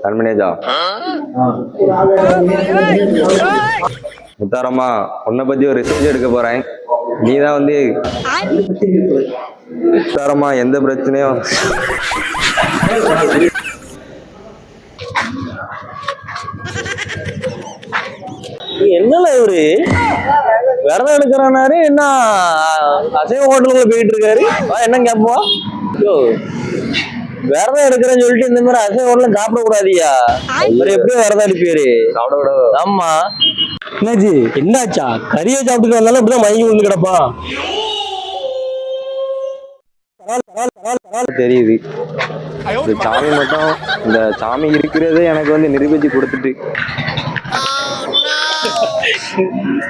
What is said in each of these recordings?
கண்மணியஜா முத்தாரம்மா, உன்னை பத்தி ஒரு ரிசர்ச் எடுக்க போறேன். நீதான் வந்து முத்தாரம்மா எந்த பிரச்சனையும் என்னல இவரு விரதம் எடுக்கிறாரு, என்ன அசைவ ஹோட்டலுக்குள்ள போயிட்டு இருக்காரு. என்ன கேட்போம், விரதம் எடுக்கிறேன்னு சொல்லிட்டு இந்த மாதிரி அசைவ ஹோட்டலும் சாப்பிட கூடாதியா. இவர் எப்படியும் விரதம் எடுப்பாரு, சாப்பிட கூடாது. ஆமா, என்னாச்சு, என்னாச்சா? கறியை சாப்பிட்டு வந்தாலும் இப்படிதான் மயங்கி விழுந்து கிடப்பா. தெரியுது. இந்த சாமி மட்டும், இந்த சாமி இருக்கிறதே எனக்கு வந்து நிரூபிச்சு கொடுத்துட்டு.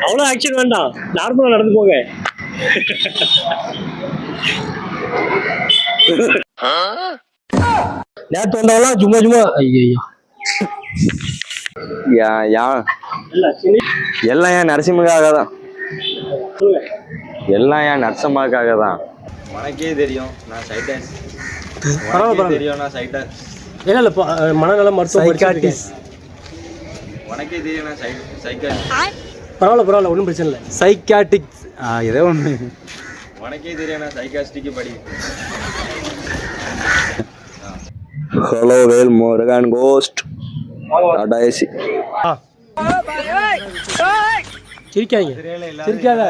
அவ்வளவு ஆக்ஷன் வேண்டாம், நார்மலா நடந்து போங்க. நேற்று வந்தவெல்லாம் சும்மா சும்மா ஐயோ எல்லாம் என் நரசிம்மக்காக தான், எல்லாம் என் நரசம்மாக்காக தான். உனக்கே தெரியும் நான் சைட்டாஸ், தெரியும் நான் சைட்டாஸ். இல்ல மனநல மருத்துவ, உனக்கே தெரியும் நான் சைக்காட்ரிஸ்ட். பரவாயில்ல, ஒன்றும் பிரச்சனை இல்லை. சைக்காட்டிக்ஸ் ஏதோ ஒன்று. உனக்கே தெரியும் நான் சைக்காஸ்டிக்கு படி. ஹலோ வேல் முருகன் கோஸ்ட் அடாயசி. சிரிக்காதீங்க, சிரிக்காத.